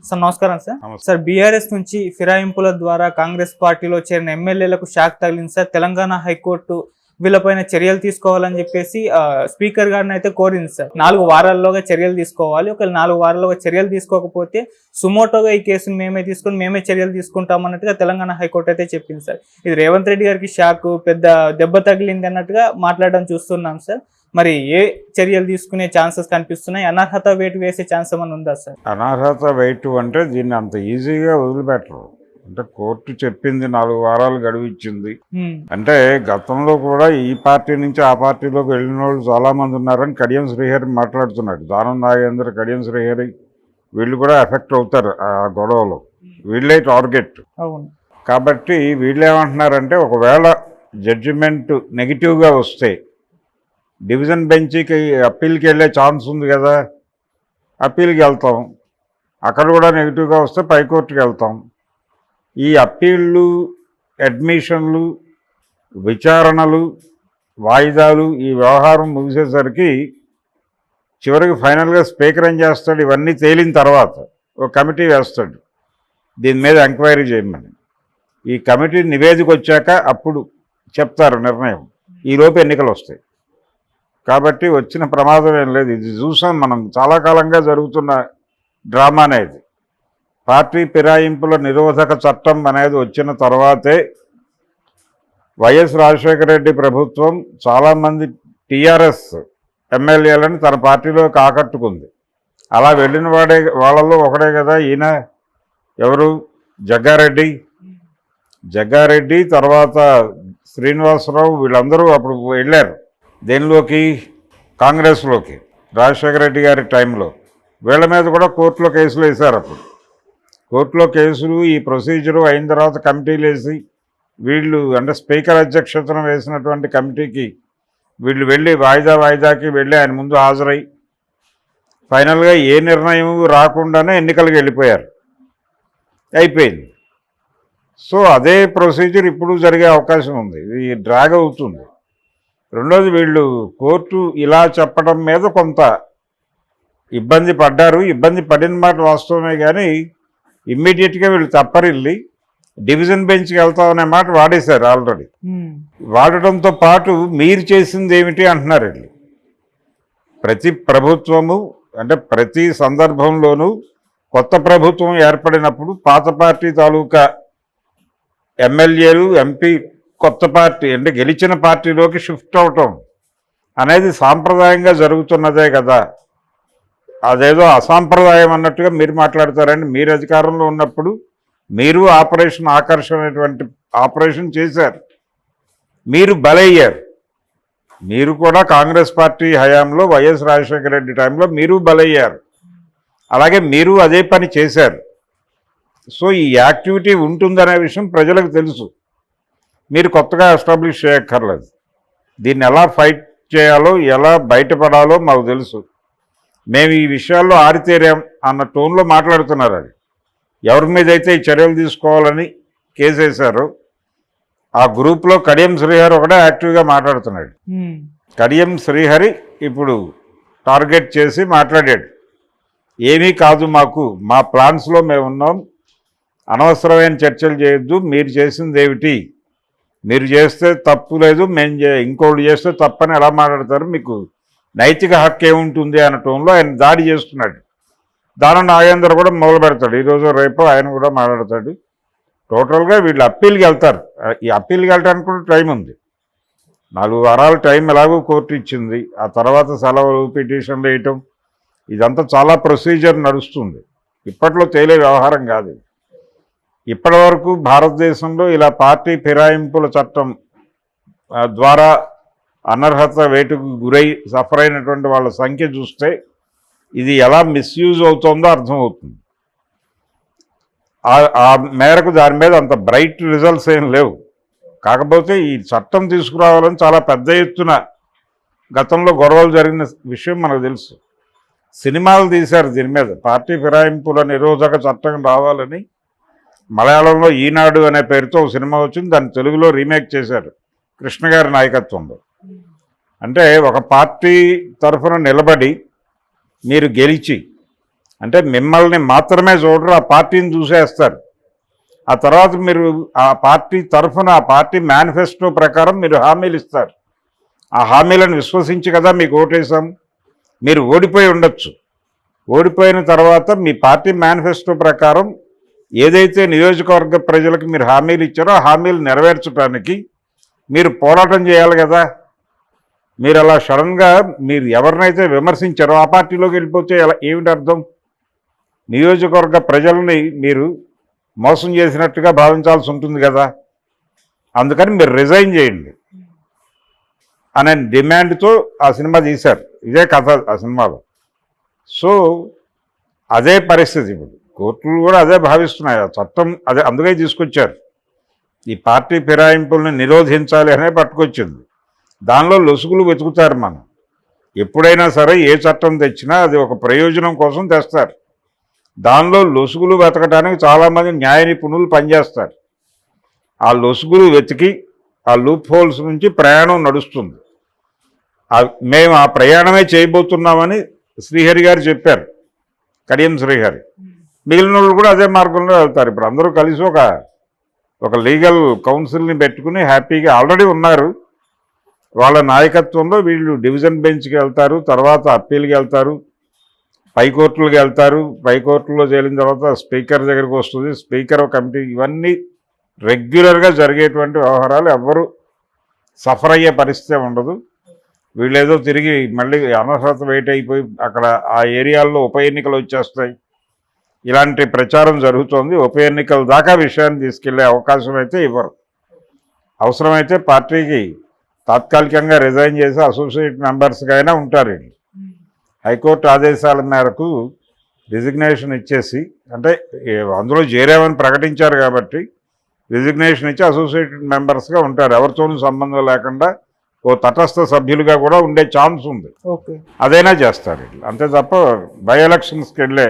Sir నమస్కారం sir. నమస్తే. Sir BRS నుంచి ఫిరాయింపుల ద్వారా కాంగ్రెస్ పార్టీలో చేరిన ఎమ్మెల్యేలకు షాక్ తగిలింది సార్. తెలంగాణ హైకోర్టు వీళ్ళపైన చర్యలు తీసుకోవాలని చెప్పేసి స్పీకర్ గారిని అయితే కోరింది సార్. 4 వారాల్లోగా చర్యలు తీసుకోవాలి. ఒకవేళ 4 వారాల్లోగా చర్యలు తీసుకోకపోతే సుమోటోగా ఈ కేసును మేమే చర్యలు తీసుకుంటామన్నట్టుగా తెలంగాణ హైకోర్టు అయితే చెప్పింది సార్. ఇది రేవంత్ రెడ్డి గారికి షాక్, పెద్ద దెబ్బ తగిలింది అన్నట్టుగా మాట్లాడడం చూస్తున్నాం సార్. మరి ఏ చర్యలు తీసుకునే ఛాన్సెస్ కనిపిస్తున్నాయి? అనర్హత వేటు వేసే ఛాన్స్ ఏమైనా ఉందా సార్? అనర్హత వేటు అంటే దీన్ని అంత ఈజీగా వదిలిపెట్టరు. అంటే కోర్టు చెప్పింది 4 వారాలు గడువు ఇచ్చింది. అంటే గతంలో కూడా ఈ పార్టీ నుంచి ఆ పార్టీలోకి వెళ్ళిన వాళ్ళు చాలా మంది ఉన్నారని కడియం శ్రీహరి మాట్లాడుతున్నాడు. దానం నాగేంద్ర, కడియం శ్రీహరి వీళ్ళు కూడా ఎఫెక్ట్ అవుతారు ఆ గొడవలో. వీళ్ళే టార్గెట్. అవును. కాబట్టి వీళ్ళు ఏమంటున్నారంటే ఒకవేళ జడ్జిమెంట్ నెగిటివ్గా వస్తే డివిజన్ బెంచ్కి అప్పీల్కి వెళ్ళే ఛాన్స్ ఉంది కదా, అప్పీల్కి వెళ్తాం. అక్కడ కూడా నెగిటివ్గా వస్తే పైకోర్టుకి వెళ్తాం. ఈ అప్పీళ్ళు, అడ్మిషన్లు, విచారణలు, వాయిదాలు, ఈ వ్యవహారం ముగిసేసరికి చివరికి ఫైనల్గా స్పీకర్ ఏం చేస్తాడు, ఇవన్నీ తేలిన తర్వాత ఒక కమిటీ వేస్తాడు దీని మీద ఎంక్వైరీ చేయమని. ఈ కమిటీ నివేదిక వచ్చాక అప్పుడు చెప్తారు నిర్ణయం. ఈలోపు ఎన్నికలు వస్తాయి. కాబట్టి వచ్చిన ప్రమాదం ఏం లేదు. ఇది చూసాం మనం, చాలా కాలంగా జరుగుతున్న డ్రామా అనేది. పార్టీ ఫిరాయింపుల నిరోధక చట్టం అనేది వచ్చిన తర్వాతే వైఎస్ రాజశేఖర రెడ్డి ప్రభుత్వం చాలామంది టీఆర్ఎస్ ఎమ్మెల్యేలను తన పార్టీలోకి ఆకట్టుకుంది. అలా వెళ్ళిన వాళ్ళల్లో ఒకడే కదా ఈయన. ఎవరు? జగ్గారెడ్డి, తర్వాత శ్రీనివాసరావు, వీళ్ళందరూ అప్పుడు వెళ్ళారు దేనిలోకి, కాంగ్రెస్లోకి, రాజశేఖర రెడ్డి గారి టైంలో. వీళ్ళ మీద కూడా కోర్టులో కేసులు వేశారు. అప్పుడు కోర్టులో కేసులు, ఈ ప్రొసీజరు అయిన తర్వాత కమిటీలు వేసి వీళ్ళు, అంటే స్పీకర్ అధ్యక్షతన వేసినటువంటి కమిటీకి వీళ్ళు వెళ్ళి వాయిదాకి వెళ్ళి ఆయన ముందు హాజరై ఫైనల్గా ఏ నిర్ణయం రాకుండానే ఎన్నికలకు వెళ్ళిపోయారు. అయిపోయింది. సో అదే ప్రొసీజర్ ఇప్పుడు జరిగే అవకాశం ఉంది. ఇది డ్రాగ్ అవుతుంది. రెండోది, వీళ్ళు కోర్టు ఇలా చెప్పడం మీద కొంత ఇబ్బంది పడ్డారు. ఇబ్బంది పడిన మాట వాస్తవమే, కానీ ఇమ్మీడియట్గా వీళ్ళు తప్పరిల్లి డివిజన్ బెంచ్కి వెళ్తామనే మాట వాడేశారు ఆల్రెడీ. వాడటంతో పాటు మీరు చేసింది ఏమిటి అంటున్నారు వీళ్ళు. ప్రతి ప్రభుత్వము, అంటే ప్రతి సందర్భంలోనూ కొత్త ప్రభుత్వం ఏర్పడినప్పుడు పాత పార్టీ తాలూకా ఎమ్మెల్యేలు, ఎంపీ కొత్త పార్టీ, అంటే గెలిచిన పార్టీలోకి షిఫ్ట్ అవటం అనేది సాంప్రదాయంగా జరుగుతున్నదే కదా. అదేదో అసాంప్రదాయం అన్నట్టుగా మీరు మాట్లాడతారండి. మీరు అధికారంలో ఉన్నప్పుడు మీరు ఆపరేషన్ ఆకర్షణ అనేటువంటి ఆపరేషన్ చేశారు. మీరు బలయ్యారు. మీరు కూడా కాంగ్రెస్ పార్టీ హయాంలో వైఎస్ రాజశేఖర రెడ్డి టైంలో మీరు బలయ్యారు. అలాగే మీరు అదే పని చేశారు. సో ఈ యాక్టివిటీ ఉంటుందనే విషయం ప్రజలకు తెలుసు. మీరు కొత్తగా ఎస్టాబ్లిష్ చేయక్కర్లేదు. దీన్ని ఎలా ఫైట్ చేయాలో, ఎలా బయటపడాలో మాకు తెలుసు. మేము ఈ విషయాల్లో ఆరితేరాం అన్న టోన్లో మాట్లాడుతున్నారు. అది ఎవరి మీద అయితే ఈ చర్యలు తీసుకోవాలని కేసేశారో ఆ గ్రూప్లో కడియం శ్రీహరి ఒకటే యాక్టివ్గా మాట్లాడుతున్నాడు. కడియం శ్రీహరి ఇప్పుడు టార్గెట్ చేసి మాట్లాడాడు. ఏమీ కాదు, మా ప్లాన్స్లో మేము ఉన్నాం, అనవసరమైన చర్చలు చేయొద్దు, మీరు చేసింది ఏమిటి, మీరు చేస్తే తప్పు లేదు, ఇంకోటి చేస్తే తప్పని ఎలా మాట్లాడతారు, మీకు నైతిక హక్కు ఏముంటుంది అన్న టోన్లో ఆయన దాడి చేస్తున్నాడు. దానం నాగేంద్ర కూడా మొదలు పెడతాడు. ఈరోజు రేపు ఆయన కూడా మాట్లాడతాడు. టోటల్గా వీళ్ళు అప్పీల్కి వెళ్తారు. ఈ అప్పీల్కి వెళ్ళడానికి కూడా టైం ఉంది. 4 వారాల టైం ఎలాగో కోర్టు ఇచ్చింది. ఆ తర్వాత సెలవులు, పిటిషన్లు వేయటం, ఇదంతా చాలా ప్రొసీజర్ నడుస్తుంది. ఇప్పట్లో తేలే వ్యవహారం కాదు. ఇప్పటి వరకు భారతదేశంలో ఇలా పార్టీ ఫిరాయింపుల చట్టం ద్వారా అనర్హత వేటుకు గురై సఫర్ అయినటువంటి వాళ్ళ సంఖ్య చూస్తే ఇది ఎలా మిస్యూజ్ అవుతుందో అర్థమవుతుంది. ఆ మేరకు దాని మీద అంత బ్రైట్ రిజల్ట్స్ ఏం లేవు. కాకపోతే ఈ చట్టం తీసుకురావాలని చాలా పెద్ద ఎత్తున గతంలో గొడవలు జరిగిన విషయం మనకు తెలుసు. సినిమాలు తీశారు దీని మీద. పార్టీ ఫిరాయింపుల నిరోధక చట్టం రావాలని మలయాళంలో ఈనాడు అనే పేరుతో ఒక సినిమా వచ్చింది. దాన్ని తెలుగులో రీమేక్ చేశారు కృష్ణ గారి నాయకత్వంలో. అంటే ఒక పార్టీ తరఫున నిలబడి మీరు గెలిచి అంటే మిమ్మల్ని మాత్రమే చూడరు, ఆ పార్టీని చూసేస్తారు. ఆ తర్వాత మీరు ఆ పార్టీ తరఫున ఆ పార్టీ మేనిఫెస్టో ప్రకారం మీరు హామీలు ఇస్తారు. ఆ హామీలను విశ్వసించి కదా మీకు ఓటేసాం. మీరు ఓడిపోయి ఉండొచ్చు. ఓడిపోయిన తర్వాత మీ పార్టీ మేనిఫెస్టో ప్రకారం ఏదైతే నియోజకవర్గ ప్రజలకు మీరు హామీలు ఇచ్చారో ఆ హామీలు నెరవేర్చడానికి మీరు పోరాటం చేయాలి కదా. మీరు అలా సడన్గా మీరు ఎవరినైతే విమర్శించారో ఆ పార్టీలోకి వెళ్ళిపోతే ఎలా, ఏమిటి అర్థం? నియోజకవర్గ ప్రజల్ని మీరు మోసం చేసినట్టుగా భావించాల్సి ఉంటుంది కదా. అందుకని మీరు రిజైన్ చేయండి అనే డిమాండ్తో ఆ సినిమా తీశారు. ఇదే కథ ఆ సినిమాలో. సో అదే పరిస్థితి ఇప్పుడు కోర్టులు కూడా అదే భావిస్తున్నాయి. ఆ చట్టం అదే, అందుకే తీసుకొచ్చారు. ఈ పార్టీ ఫిరాయింపుల్ని నిరోధించాలి అనే పట్టుకొచ్చింది. దానిలో లొసుగులు వెతుకుతారు. మనం ఎప్పుడైనా సరే ఏ చట్టం తెచ్చినా అది ఒక ప్రయోజనం కోసం తెస్తారు. దానిలో లొసుగులు వెతకడానికి చాలామంది న్యాయ నిపుణులు పనిచేస్తారు. ఆ లొసుగులు వెతికి ఆ లూప్ హోల్స్ నుంచి ప్రయాణం నడుస్తుంది. మేము ఆ ప్రయాణమే చేయబోతున్నామని శ్రీహరి గారు చెప్పారు, కడియం శ్రీహరి. మిగిలిన వాళ్ళు కూడా అదే మార్గంలో వెళ్తారు. ఇప్పుడు అందరూ కలిసి ఒక లీగల్ కౌన్సిల్ని పెట్టుకుని హ్యాపీగా ఆల్రెడీ ఉన్నారు. వాళ్ళ నాయకత్వంలో వీళ్ళు డివిజన్ బెంచ్కి వెళ్తారు, తర్వాత అప్పీల్కి వెళ్తారు, పైకోర్టులకు వెళ్తారు. పైకోర్టులో చేరిన తర్వాత స్పీకర్ దగ్గరికి వస్తుంది, స్పీకర్ కమిటీ. ఇవన్నీ రెగ్యులర్గా జరిగేటువంటి వ్యవహారాలు. ఎవ్వరూ సఫర్ అయ్యే పరిస్థితి ఉండదు. వీళ్ళేదో తిరిగి మళ్ళీ అనర్హత వెయిట్ అయిపోయి అక్కడ ఆ ఏరియాల్లో ఉప ఎన్నికలు వచ్చేస్తాయి. ఇలాంటి ప్రచారం జరుగుతోంది. ఉప ఎన్నికల దాకా విషయాన్ని తీసుకెళ్లే అవకాశం అయితే ఇవ్వరు. అవసరమైతే పార్టీకి తాత్కాలికంగా రిజైన్ చేసి అసోసియేట్ మెంబర్స్గా అయినా ఉంటారు. హైకోర్టు ఆదేశాల మేరకు రిజిగ్నేషన్ ఇచ్చేసి, అంటే అందులో చేరామని ప్రకటించారు కాబట్టి రిజిగ్నేషన్ ఇచ్చి అసోసియేటెడ్ మెంబర్స్గా ఉంటారు. ఎవరితోనూ సంబంధం లేకుండా ఓ తటస్థ సభ్యులుగా కూడా ఉండే ఛాన్స్ ఉంది. అదైనా చేస్తారు. అంతే తప్ప బై ఎలక్షన్స్కి వెళ్ళే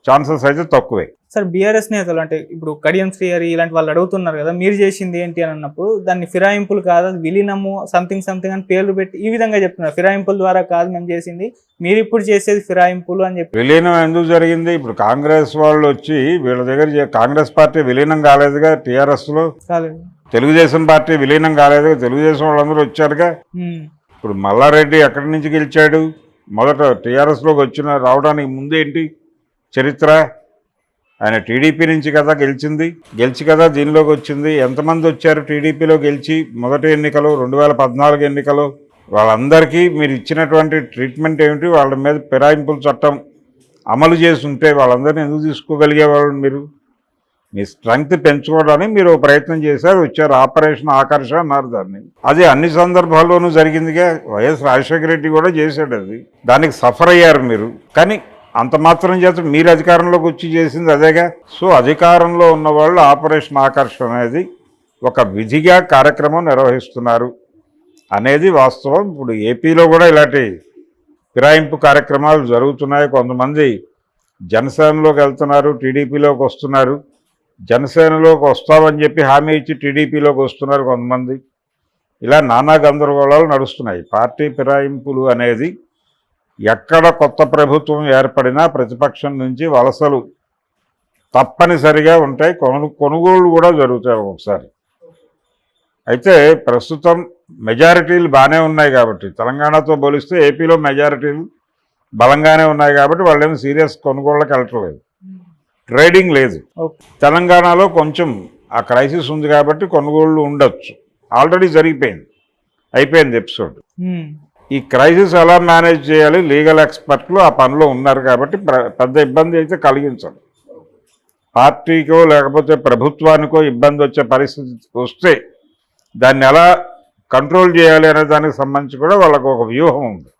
ఛాన్సెస్ అయితే తక్కువే. సార్, బీఆర్ఎస్ నేతలు అంటే ఇప్పుడు కడియం శ్రీహరి ఇలాంటి వాళ్ళు అడుగుతున్నారు కదా, మీరు చేసింది ఏంటి అని అన్నప్పుడు దాన్ని ఫిరాయింపులు కాదు, అది విలీనము సంథింగ్ సంథింగ్ అని పేర్లు పెట్టి ఈ విధంగా చెప్తున్నారు. ఫిరాయింపుల ద్వారా కాదు మేము చేసింది, మీరు ఇప్పుడు చేసేది ఫిరాయింపులు అని చెప్పి. విలీనం ఎందుకు జరిగింది? ఇప్పుడు కాంగ్రెస్ వాళ్ళు వచ్చి వీళ్ళ దగ్గర, కాంగ్రెస్ పార్టీ విలీనం కాలేదుగా టీఆర్ఎస్లో, తెలుగుదేశం పార్టీ విలీనం కాలేదుగా, తెలుగుదేశం వాళ్ళందరూ వచ్చారుగా. ఇప్పుడు మల్లారెడ్డి ఎక్కడి నుంచి గెలిచాడు? మొదట టీఆర్ఎస్లోకి రావడానికి ముందేంటి చరిత్ర? ఆయన టీడీపీ నుంచి కదా గెలిచి కదా దీనిలోకి వచ్చింది. ఎంతమంది వచ్చారు టీడీపీలో గెలిచి? మొదటి ఎన్నికలు 2014 ఎన్నికలు. వాళ్ళందరికీ మీరు ఇచ్చినటువంటి ట్రీట్మెంట్ ఏమిటి? వాళ్ళ మీద ఫిరాయింపుల చట్టం అమలు చేసి ఉంటే వాళ్ళందరినీ ఎందుకు తీసుకోగలిగేవాళ్ళు? మీరు మీ స్ట్రెంగ్త్ పెంచుకోవడానికి మీరు ప్రయత్నం చేశారు, వచ్చారు. ఆపరేషన్ ఆకర్షణ అన్నారు దాన్ని. అది అన్ని సందర్భాల్లోనూ జరిగిందిగా. వైఎస్ రాజశేఖర రెడ్డి కూడా చేశాడు. అది దానికి సఫర్ అయ్యారు మీరు. కానీ అంత మాత్రం చేత మీరు అధికారంలోకి వచ్చి చేసింది అదేగా. సో అధికారంలో ఉన్న వాళ్ళు ఆపరేషన్ ఆకర్షణ అనేది ఒక విధిగా కార్యక్రమం నిర్వహిస్తున్నారు అనేది వాస్తవం. ఇప్పుడు ఏపీలో కూడా ఇలాంటి ఫిరాయింపు కార్యక్రమాలు జరుగుతున్నాయి. కొంతమంది జనసేనలోకి వెళ్తున్నారు, టీడీపీలోకి వస్తున్నారు. జనసేనలోకి వస్తామని చెప్పి హామీ ఇచ్చి టీడీపీలోకి వస్తున్నారు కొంతమంది. ఇలా నానా గందరగోళాలు నడుస్తున్నాయి. పార్టీ ఫిరాయింపులు అనేది ఎక్కడ కొత్త ప్రభుత్వం ఏర్పడినా ప్రతిపక్షం నుంచి వలసలు తప్పనిసరిగా ఉంటాయి. కొనుగోళ్లు కూడా జరుగుతాయి ఒకసారి. అయితే ప్రస్తుతం మెజారిటీలు బాగానే ఉన్నాయి కాబట్టి, తెలంగాణతో పోలిస్తే ఏపీలో మెజారిటీలు బలంగానే ఉన్నాయి కాబట్టి వాళ్ళేమో సీరియస్ కొనుగోళ్ళకి వెళ్ళట్లేదు, ట్రేడింగ్ లేదు. తెలంగాణలో కొంచెం ఆ క్రైసిస్ ఉంది కాబట్టి కొనుగోళ్లు ఉండొచ్చు. ఆల్రెడీ అయిపోయింది ఎపిసోడ్. ఈ క్రైసిస్ ఎలా మేనేజ్ చేయాలి లీగల్ ఎక్స్పర్ట్లు ఆ పనిలో ఉన్నారు కాబట్టి పెద్ద ఇబ్బంది అయితే కలిగించదు. పార్టీకో లేకపోతే ప్రభుత్వానికో ఇబ్బంది వచ్చే పరిస్థితి వస్తే దాన్ని ఎలా కంట్రోల్ చేయాలి అనే దానికి సంబంధించి కూడా వాళ్ళకు ఒక వ్యూహం ఉంది.